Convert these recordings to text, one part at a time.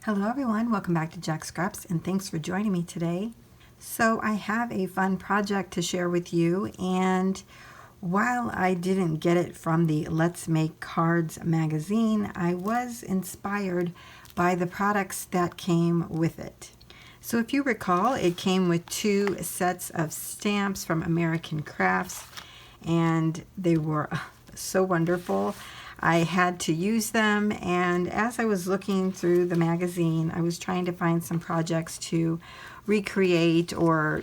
Hello everyone, welcome back to Jacqs and thanks for joining me today. So I have a fun project to share with you, and while I didn't get it from the Let's Make Cards magazine, I was inspired by the products that came with it. So if you recall, it came with 2 sets of stamps from American Crafts, and they were so wonderful. I had to use them, and as I was looking through the magazine, I was trying to find some projects to recreate or,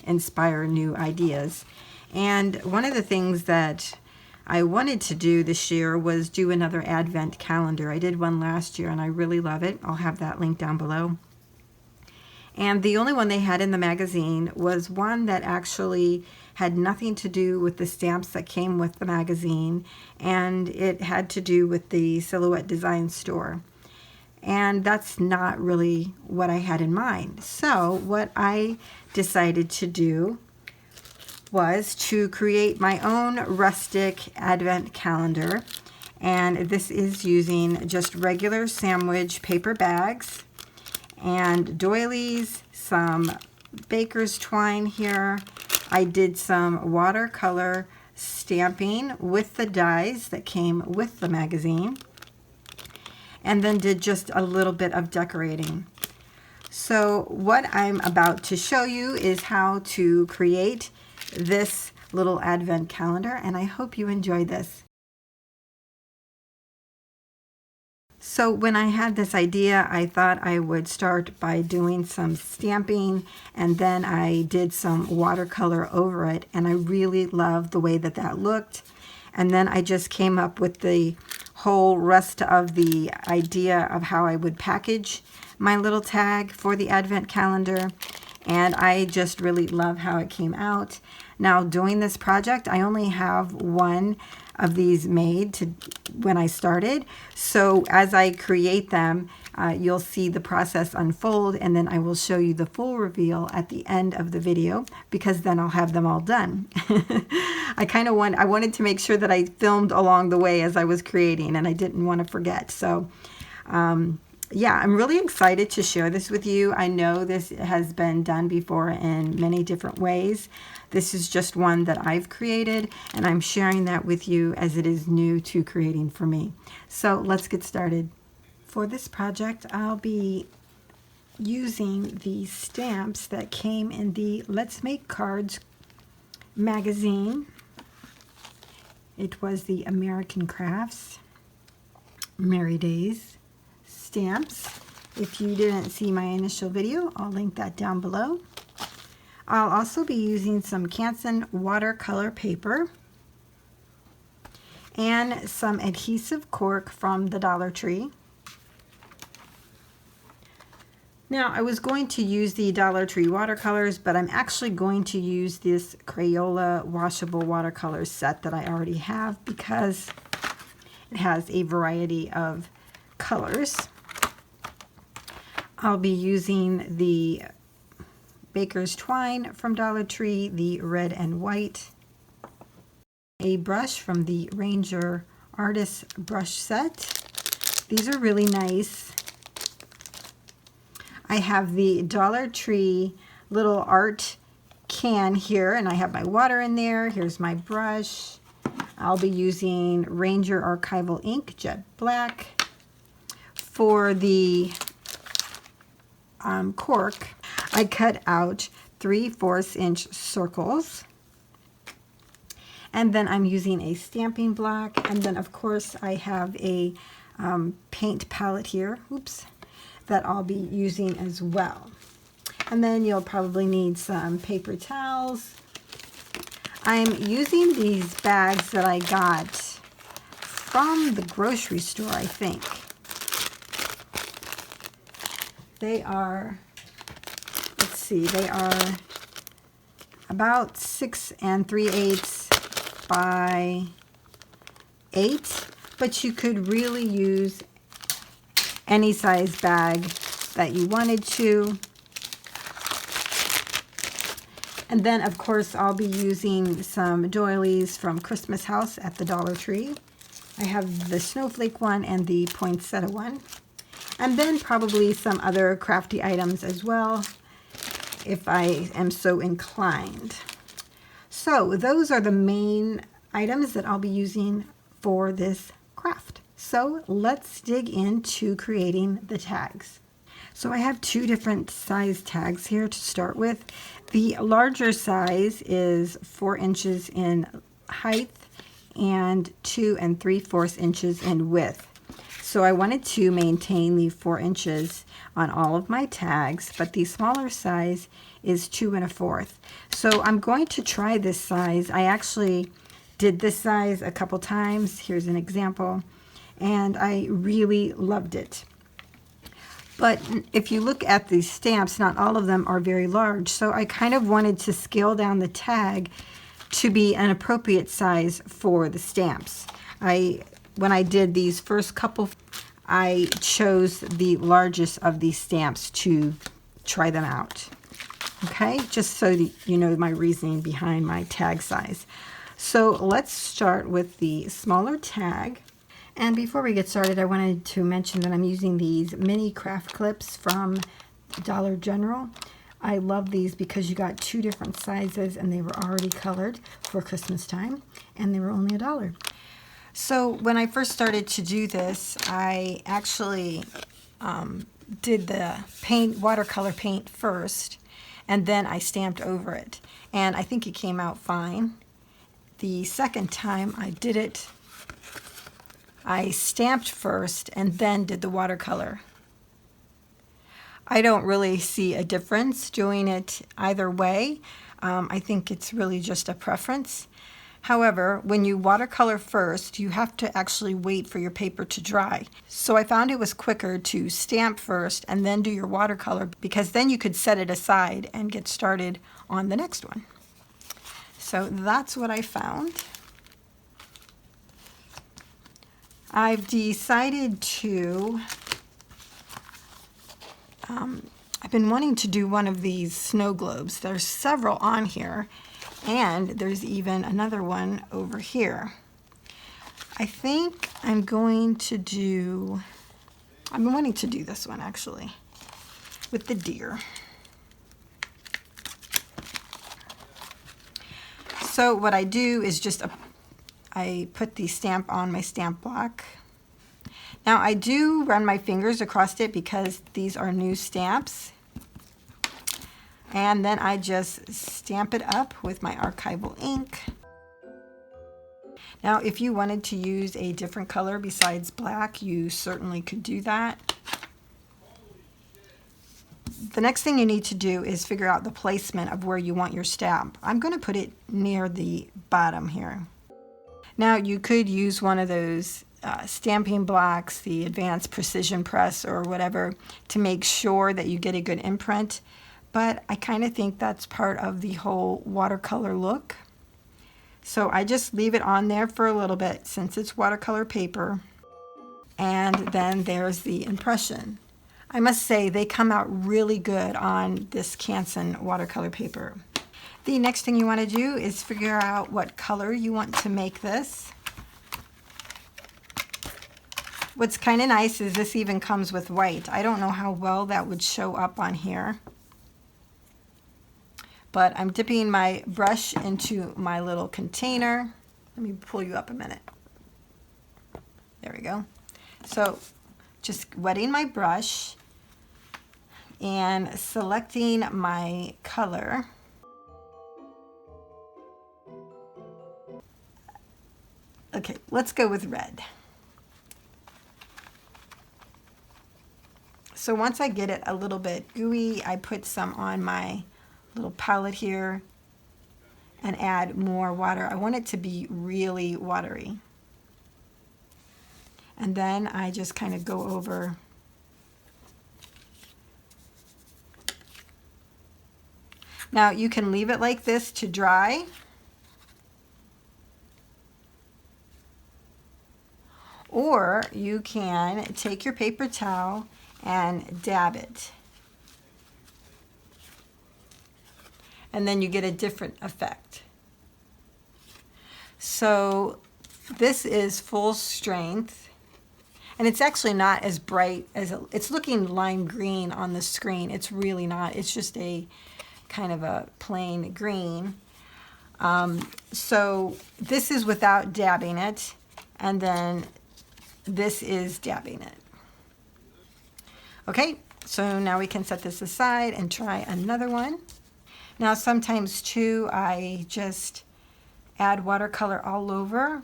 inspire new ideas. And one of the things that I wanted to do this year was do another advent calendar. I did one last year and I really love it. I'll have that link down below. And the only one they had in the magazine was one that actually had nothing to do with the stamps that came with the magazine, and it had to do with the Silhouette Design store. And that's not really what I had in mind. So what I decided to do was to create my own rustic advent calendar. And this is using just regular sandwich paper bags and doilies, some baker's twine here. I did some watercolor stamping with the dies that came with the magazine, and then did just a little bit of decorating. So what I'm about to show you is how to create this little advent calendar, and I hope you enjoy this. So when I had this idea, I thought I would start by doing some stamping, and then I did some watercolor over it, and I really loved the way that that looked. And then I just came up with the whole rest of the idea of how I would package my little tag for the advent calendar, and I just really love how it came out. Now, doing this project, I only have one of these made when I started. So as I create them, you'll see the process unfold, and then I will show you the full reveal at the end of the video, because then I'll have them all done. I wanted to make sure that I filmed along the way as I was creating, and I didn't want to forget. So yeah, I'm really excited to share this with you. I know this has been done before in many different ways. This is just one that I've created, and I'm sharing that with you as it is new to creating for me. So let's get started. For this project, I'll be using the stamps that came in the Let's Make Cards magazine. It was the American Crafts Merry Days stamps. If you didn't see my initial video, I'll link that down below. I'll also be using some Canson watercolor paper and some adhesive cork from the Dollar Tree. Now, I was going to use the Dollar Tree watercolors, but I'm actually going to use this Crayola washable watercolor set that I already have, because it has a variety of colors. I'll be using the baker's twine from Dollar Tree, the red and white, a brush from the Ranger Artist brush set. These are really nice. I have the Dollar Tree little art can here, and I have my water in there. Here's my brush. I'll be using Ranger Archival ink, jet black. For the cork, I cut out 3/4 inch circles, and then I'm using a stamping block, and then of course I have a paint palette here, that I'll be using as well. And then you'll probably need some paper towels. I'm using these bags that I got from the grocery store, I think. They are, let's see, they are about 6 3/8 by 8, but you could really use any size bag that you wanted to. And then, of course, I'll be using some doilies from Christmas House at the Dollar Tree. I have the snowflake one and the poinsettia one. And then probably some other crafty items as well, if I am so inclined. So those are the main items that I'll be using for this craft. So let's dig into creating the tags. So I have two different size tags here to start with. The larger size is 4 inches in height and 2 3/4 inches in width. So I wanted to maintain the 4 inches on all of my tags, but the smaller size is 2 1/4. So I'm going to try this size. I actually did this size a couple times. Here's an example, and I really loved it. But if you look at these stamps, not all of them are very large. So I kind of wanted to scale down the tag to be an appropriate size for the stamps. When I did these first couple, I chose the largest of these stamps to try them out. Okay, just so that you know my reasoning behind my tag size. So let's start with the smaller tag. And before we get started, I wanted to mention that I'm using these mini craft clips from Dollar General. I love these because you got 2 different sizes and they were already colored for Christmas time, and they were only $1. So when I first started to do this, I actually did the watercolor paint first, and then I stamped over it. And I think it came out fine. The second time I did it, I stamped first and then did the watercolor. I don't really see a difference doing it either way. I think it's really just a preference. However, when you watercolor first, you have to actually wait for your paper to dry. So I found it was quicker to stamp first and then do your watercolor, because then you could set it aside and get started on the next one. So that's what I found. I've decided to, I've been wanting to do one of these snow globes. There's several on here, and there's even another one over here. I think I'm going to do, I've been wanting to do this one actually, with the deer. So what I do is just I put the stamp on my stamp block. Now I do run my fingers across it because these are new stamps. And then I just stamp it up with my archival ink. Now if you wanted to use a different color besides black, you certainly could do that. The next thing you need to do is figure out the placement of where you want your stamp. I'm going to put it near the bottom here. Now you could use one of those stamping blocks, the Advanced Precision Press or whatever, to make sure that you get a good imprint, but I kind of think that's part of the whole watercolor look. So I just leave it on there for a little bit since it's watercolor paper, and then there's the impression. I must say they come out really good on this Canson watercolor paper. The next thing you want to do is figure out what color you want to make this. What's kind of nice is this even comes with white. I don't know how well that would show up on here, but I'm dipping my brush into my little container. Let me pull you up a minute. There we go. So just wetting my brush and selecting my color. Okay, let's go with red. So once I get it a little bit gooey, I put some on my little palette here and add more water. I want it to be really watery. And then I just kind of go over . Now you can leave it like this to dry. Or you can take your paper towel and dab it. And then you get a different effect. So this is full strength. And it's actually not as bright as it's looking lime green on the screen. It's really not. It's just a kind of a plain green. So this is without dabbing it, and then this is dabbing it. Okay, so now we can set this aside and try another one. Now sometimes too, I just add watercolor all over,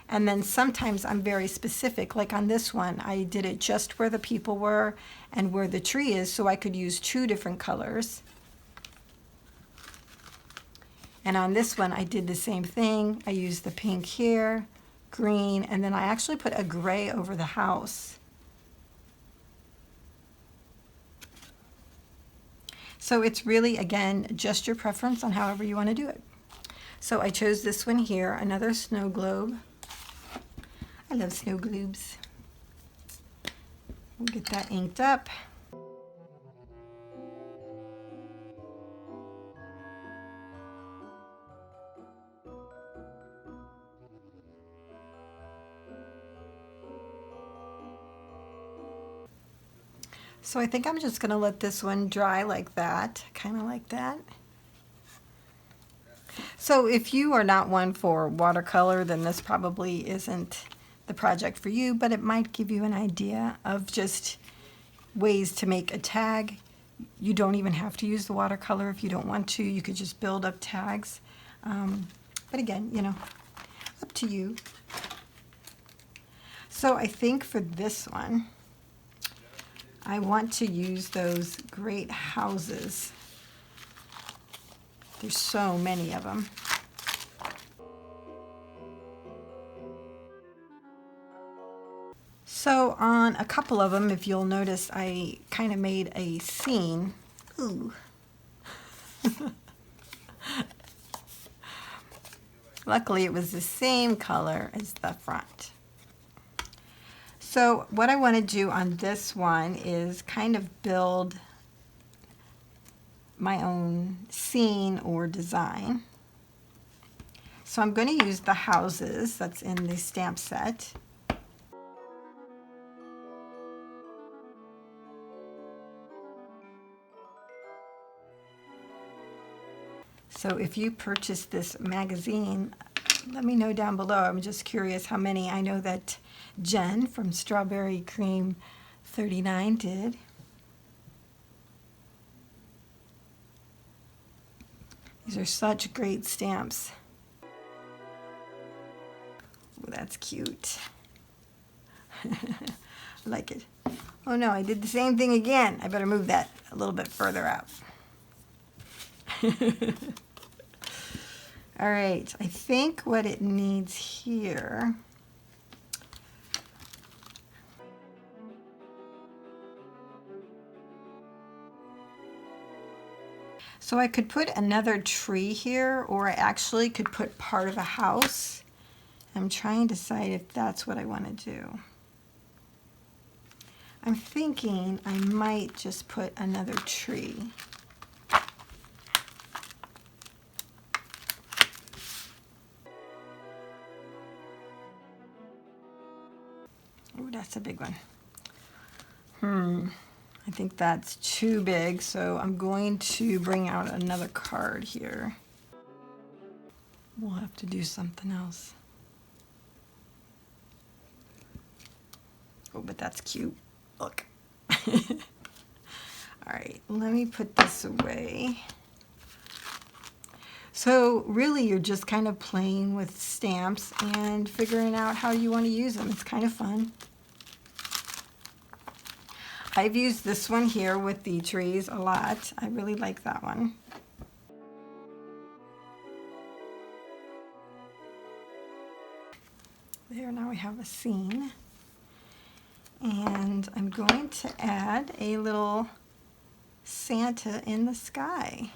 and then sometimes I'm very specific. Like on this one, I did it just where the people were and where the tree is, so I could use 2 different colors. And on this one, I did the same thing. I used the pink here, green, and then I actually put a gray over the house. So it's really, again, just your preference on however you want to do it. So I chose this one here, another snow globe. I love snow globes. We'll get that inked up. So I think I'm just going to let this one dry like that, kind of like that. So if you are not one for watercolor, then this probably isn't the project for you, but it might give you an idea of just ways to make a tag. You don't even have to use the watercolor if you don't want to. You could just build up tags. But again, you know, up to you. So I think for this one, I want to use those great houses. There's so many of them. So on a couple of them, if you'll notice, I kind of made a scene. Ooh. Luckily, it was the same color as the front. So what I want to do on this one is kind of build my own scene or design. So I'm going to use the houses that's in the stamp set. So if you purchase this magazine, let me know down below. I'm just curious how many. I know that Jen from Strawberry Cream 39 did. These are such great stamps. Oh, that's cute. I like it. Oh no, I did the same thing again. I better move that a little bit further out. All right, I think what it needs here, so I could put another tree here, or I actually could put part of a house. I'm trying to decide if that's what I want to do. I'm thinking I might just put another tree. Oh, that's a big one. I think that's too big, so I'm going to bring out another card here. We'll have to do something else. Oh, but that's cute. Look. All right, let me put this away. So really, you're just kind of playing with stamps and figuring out how you want to use them. It's kind of fun. I've used this one here with the trees a lot. I really like that one. There, now we have a scene. And I'm going to add a little Santa in the sky.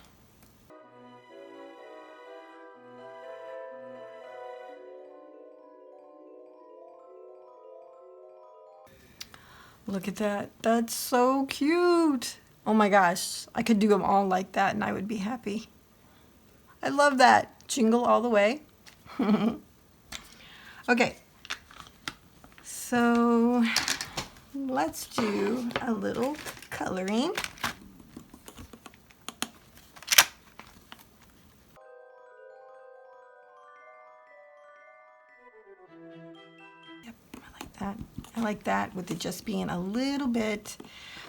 Look at that. That's so cute. Oh my gosh. I could do them all like that and I would be happy. I love that. Jingle all the way. Okay. So let's do a little coloring. Yep, I like that. I like that with it just being a little bit.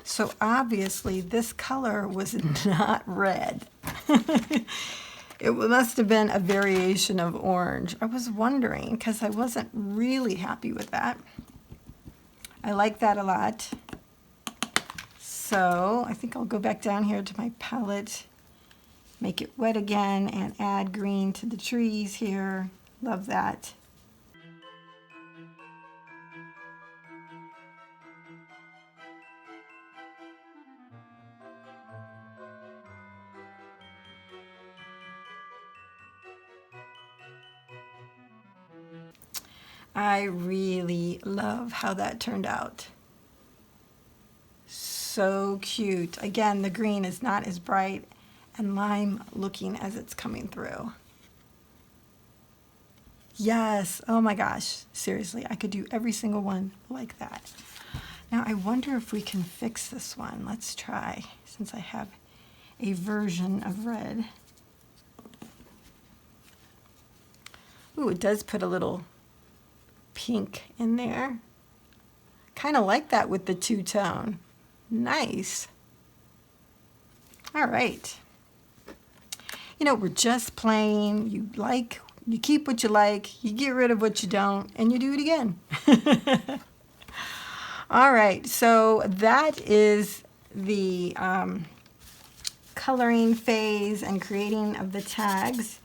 So obviously this color was not red. It must have been a variation of orange. I was wondering because I wasn't really happy with that. I like that a lot. So I think I'll go back down here to my palette, make it wet again, and add green to the trees here. Love that. I really love how that turned out. So cute. Again, the green is not as bright and lime looking as it's coming through. Yes, oh my gosh, seriously, I could do every single one like that. Now I wonder if we can fix this one. Let's try, since I have a version of red. Ooh, it does put a little pink in there. Kind of like that with the two-tone. Nice. All right. You know, we're just playing. You keep what you like, you get rid of what you don't, and you do it again. All right, so that is the coloring phase and creating of the tags.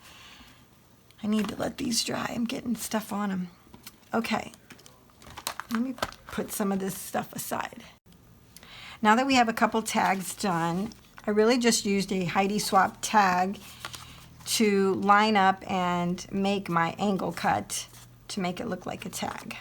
I need to let these dry. I'm getting stuff on them. Okay, let me put some of this stuff aside. Now that we have a couple tags done, I really just used a Heidi Swap tag to line up and make my angle cut to make it look like a tag.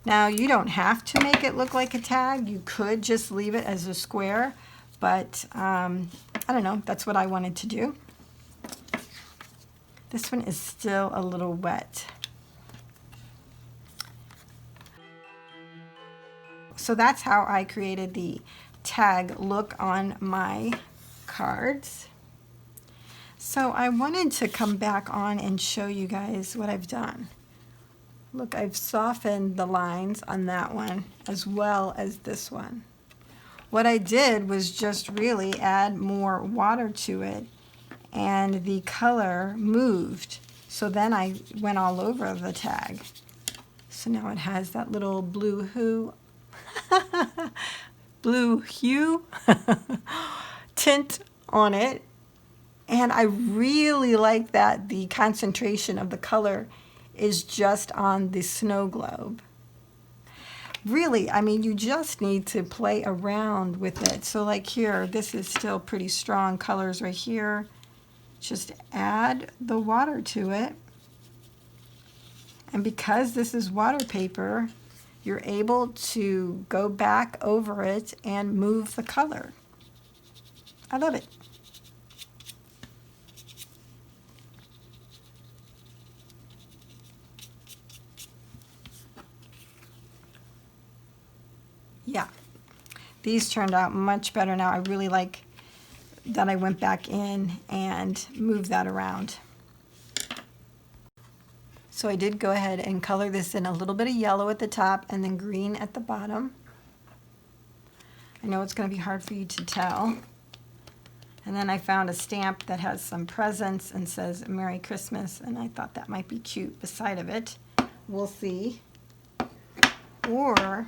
Now you don't have to make it look like a tag. You could just leave it as a square, but I don't know, that's what I wanted to do. This one is still a little wet. So that's how I created the tag look on my cards. So I wanted to come back on and show you guys what I've done. Look, I've softened the lines on that one as well as this one. What I did was just really add more water to it, and the color moved. So then I went all over the tag. So now it has that little blue hue tint on it. And I really like that the concentration of the color is just on the snow globe. Really, I mean, you just need to play around with it. So like here, this is still pretty strong colors right here. Just add the water to it. And because this is water paper, you're able to go back over it and move the color. I love it. Yeah, these turned out much better now. I really like that I went back in and moved that around. So I did go ahead and color this in a little bit of yellow at the top and then green at the bottom. I know it's going to be hard for you to tell. And then I found a stamp that has some presents and says Merry Christmas, and I thought that might be cute beside of it. We'll see. Or,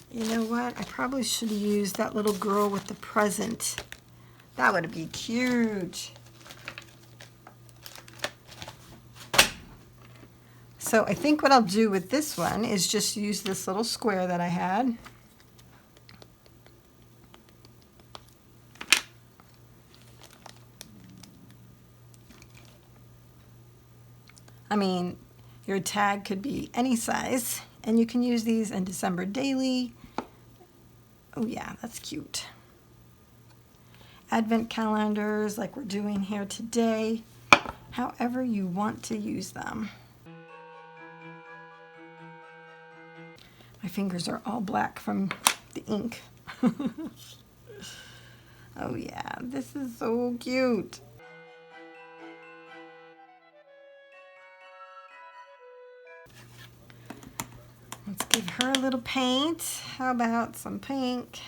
you know what? I probably should have used that little girl with the present. That would be cute. So I think what I'll do with this one is just use this little square that I had. I mean, your tag could be any size, and you can use these in December daily. Oh yeah, that's cute. advent calendars like we're doing here today, however you want to use them. My fingers are all black from the ink. Oh yeah, this is so cute. Let's give her a little paint. How about some pink?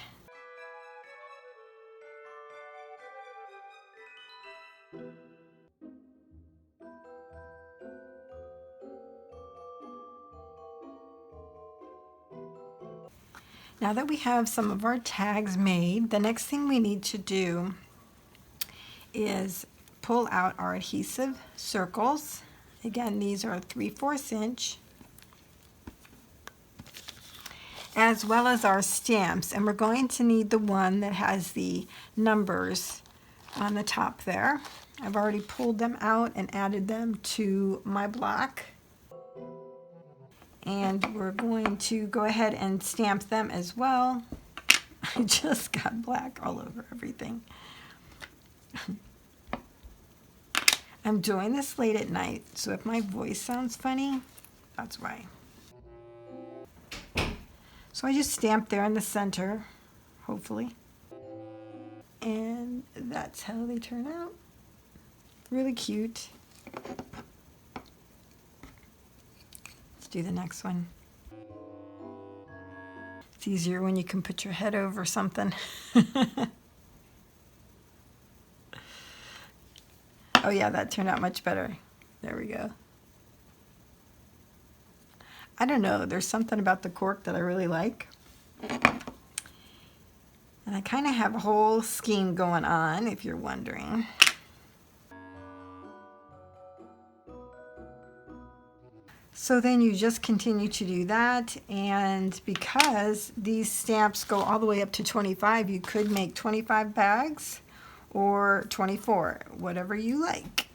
Now that we have some of our tags made, the next thing we need to do is pull out our adhesive circles. Again, these are 3/4 inch, as well as our stamps, and we're going to need the one that has the numbers on the top there. I've already pulled them out and added them to my block. And we're going to go ahead and stamp them as well. I just got black all over everything. I'm doing this late at night, so if my voice sounds funny, that's why. So I just stamped there in the center, hopefully. And that's how they turn out. Really cute. Do the next one. It's easier when you can put your head over something. Oh yeah, that turned out much better. There we go. I don't know, there's something about the cork that I really like. And I kind of have a whole scheme going on, if you're wondering. So then you just continue to do that, and because these stamps go all the way up to 25, you could make 25 bags or 24, whatever you like.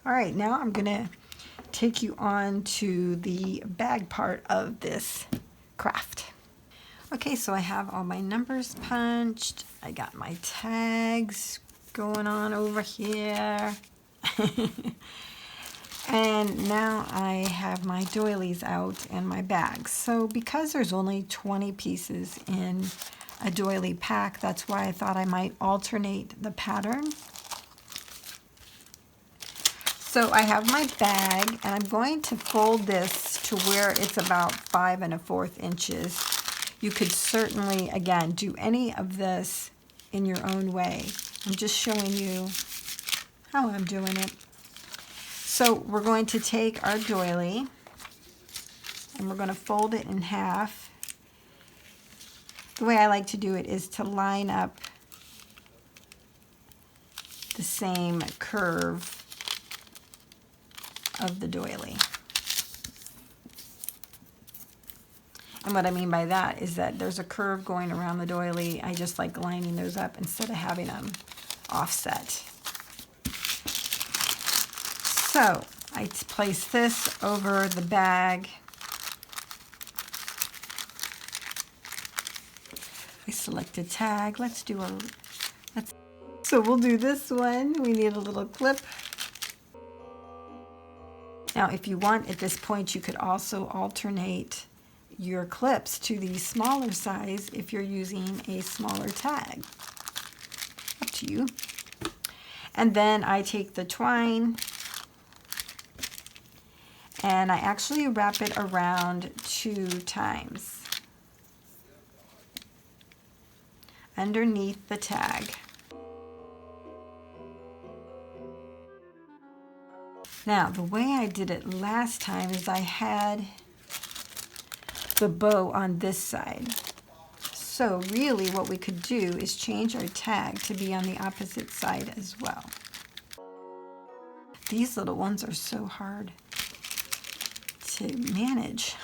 All right, now I'm gonna take you on to the bag part of this craft. Okay, so I have all my numbers punched. I got my tags going on over here. And now I have my doilies out and my bags. So because there's only 20 pieces in a doily pack, that's why I thought I might alternate the pattern. So I have my bag, and I'm going to fold this to where it's about 5 1/4 inches. You could certainly, again, do any of this in your own way. I'm just showing you how I'm doing it. So we're going to take our doily and we're going to fold it in half. The way I like to do it is to line up the same curve of the doily. And what I mean by that is that there's a curve going around the doily. I just like lining those up instead of having them offset. So I place this over the bag. I select a tag. So we'll do this one. We need a little clip. Now, if you want, at this point, you could also alternate your clips to the smaller size if you're using a smaller tag. Up to you. And then I take the twine and I actually wrap it around 2 times underneath the tag. Now, the way I did it last time is I had the bow on this side. So really what we could do is change our tag to be on the opposite side as well. These little ones are so hard to manage.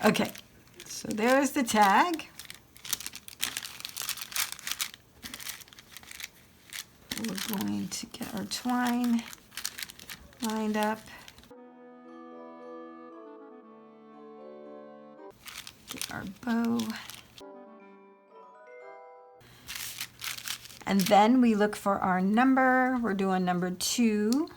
Okay, so there's the tag. We're going to get our twine lined up. Get our bow. And then we look for our number. We're doing number 2.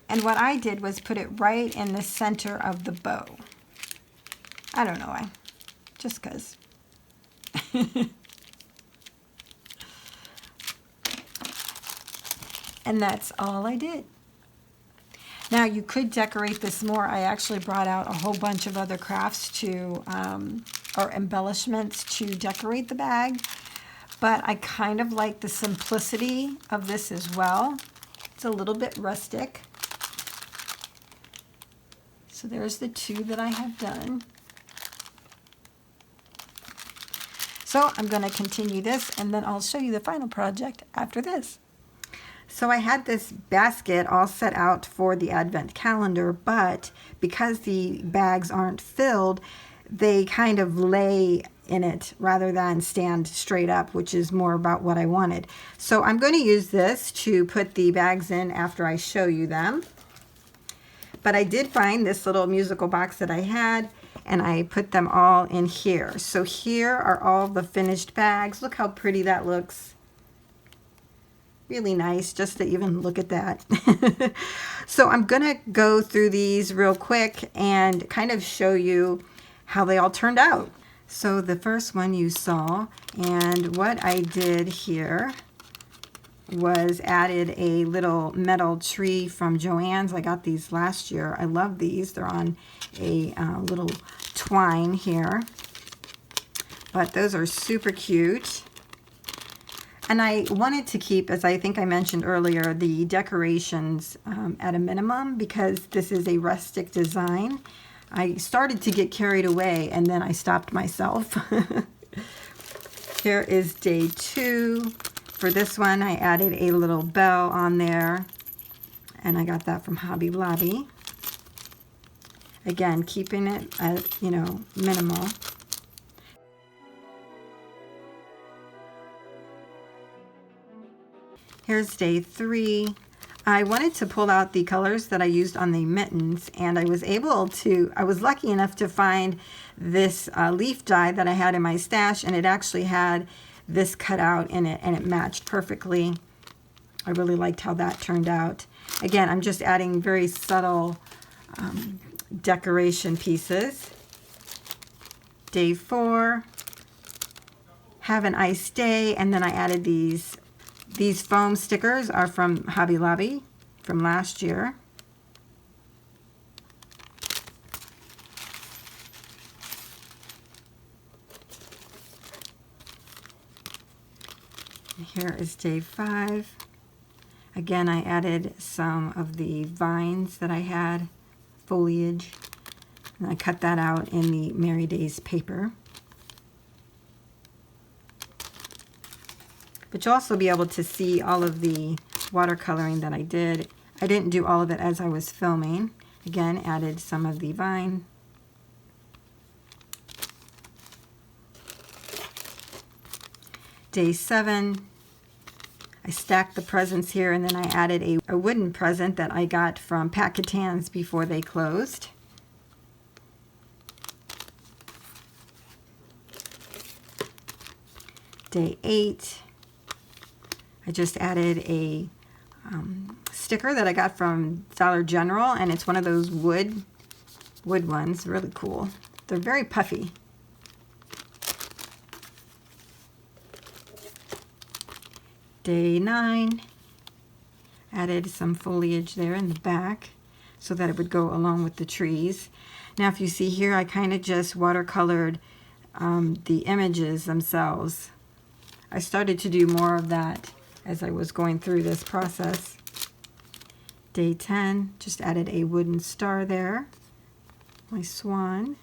And what I did was put it right in the center of the bow. I don't know why, just 'cause. And that's all I did. Now you could decorate this more. I actually brought out a whole bunch of other crafts to, or embellishments to decorate the bag, but I kind of like the simplicity of this as well. It's a little bit rustic. So there's the 2 that I have done. So I'm going to continue this, and then I'll show you the final project after this. So I had this basket all set out for the advent calendar, but because the bags aren't filled, they kind of lay in it rather than stand straight up, which is more about what I wanted. So I'm going to use this to put the bags in after I show you them. But I did find this little musical box that I had, and I put them all in here. So here are all the finished bags. Look how pretty that looks. Really nice just to even look at that. So I'm gonna go through these real quick and kind of show you how they all turned out. So the first one you saw, and what I did here was added a little metal tree from Joann's. I got these last year. I love these. They're on a little twine here, but those are super cute. And I wanted to keep, as I think I mentioned earlier, the decorations at a minimum because this is a rustic design. I started to get carried away and then I stopped myself. Here is day 2. For this one, I added a little bell on there, and I got that from Hobby Lobby. Again, keeping it at, minimal. Here's day 3. I wanted to pull out the colors that I used on the mittens, and I was lucky enough to find this leaf die that I had in my stash, and it actually had this cut out in it, and it matched perfectly. I really liked how that turned out. Again, I'm just adding very subtle decoration pieces. Day 4, have an ice day, and then I added these foam stickers are from Hobby Lobby from last year. Here is day 5. Again, I added some of the vines that I had, foliage, and I cut that out in the Merry Days paper. But you'll also be able to see all of the watercoloring that I did. I didn't do all of it as I was filming. Again, added some of the vine. Day 7, I stacked the presents here, and then I added a wooden present that I got from Pat Catan's before they closed. Day 8, I just added a sticker that I got from Dollar General, and it's one of those wood ones, really cool. They're very puffy. Day 9, added some foliage there in the back so that it would go along with the trees. Now if you see here, I kind of just watercolored the images themselves. I started to do more of that as I was going through this process. Day 10, just added a wooden star there, my swan.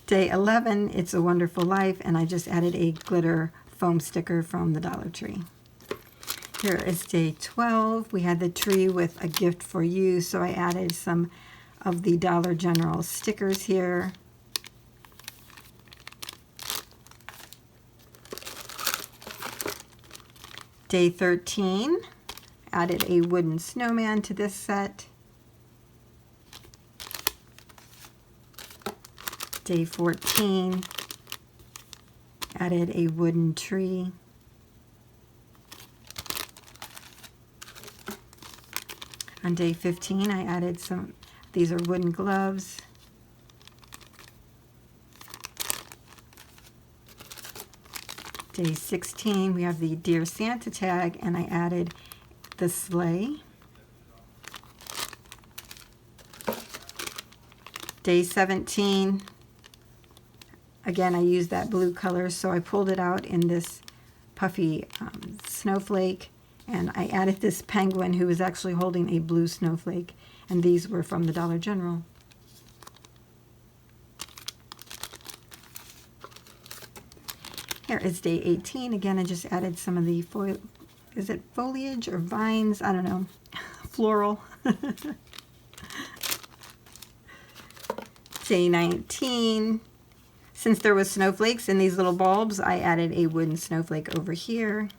Day 11, It's a Wonderful Life, and I just added a glitter foam sticker from the Dollar Tree. Here is day 12. We had the tree with a gift for you, so I added some of the Dollar General stickers here. Day 13, Added a wooden snowman to this set. Day 14, added a wooden tree. On day 15, I added these are wooden gloves. Day 16, we have the Dear Santa tag, and I added the sleigh. Day 17, again, I used that blue color, so I pulled it out in this puffy snowflake, and I added this penguin who was actually holding a blue snowflake, and these were from the Dollar General. Here is day 18. Again, I just added some of the is it foliage or vines? I don't know. Floral. Day 19. Since there was snowflakes in these little bulbs, I added a wooden snowflake over here.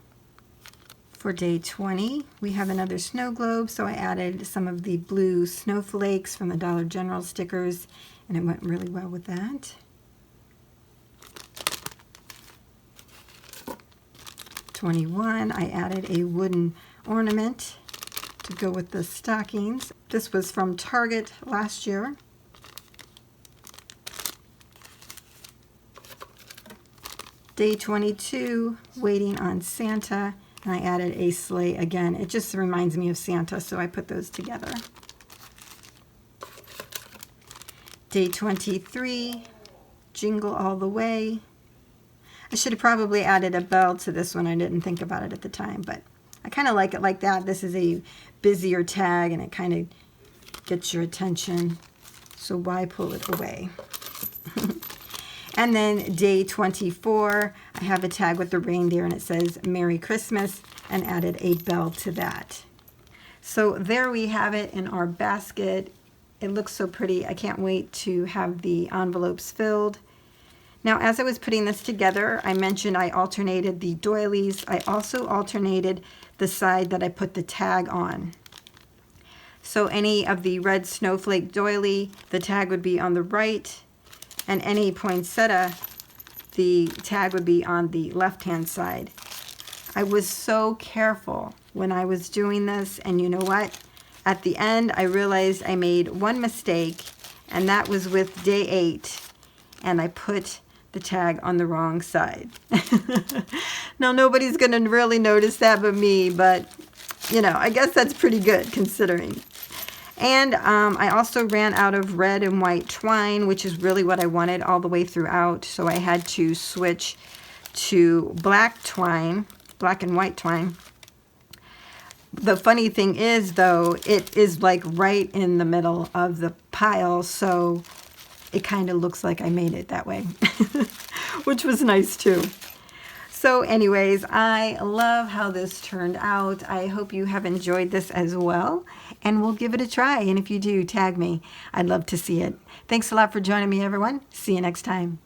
For day 20, we have another snow globe, so I added some of the blue snowflakes from the Dollar General stickers, and it went really well with that. 21, I added a wooden ornament to go with the stockings. This was from Target last year. Day 22, waiting on Santa, and I added a sleigh again. It just reminds me of Santa, so I put those together. Day 23, Jingle All the Way. I should have probably added a bell to this one. I didn't think about it at the time, but I kind of like it like that. This is a busier tag, and it kind of gets your attention, so why pull it away? And then day 24, I have a tag with the reindeer, and it says Merry Christmas, and added a bell to that. So there we have it in our basket. It looks so pretty. I can't wait to have the envelopes filled. Now, as I was putting this together, I mentioned I alternated the doilies. I also alternated the side that I put the tag on. So any of the red snowflake doily, the tag would be on the right, and any poinsettia, the tag would be on the left-hand side. I was so careful when I was doing this, and you know what? At the end, I realized I made one mistake, and that was with day 8, and I put the tag on the wrong side. Now, nobody's going to really notice that but me, but, you know, I guess that's pretty good considering. And I also ran out of red and white twine, which is really what I wanted all the way throughout, so I had to switch to black twine, black and white twine. The funny thing is, though, it is like right in the middle of the pile, so it kind of looks like I made it that way, which was nice too. So anyways, I love how this turned out. I hope you have enjoyed this as well, and we'll give it a try. And if you do, tag me. I'd love to see it. Thanks a lot for joining me, everyone. See you next time.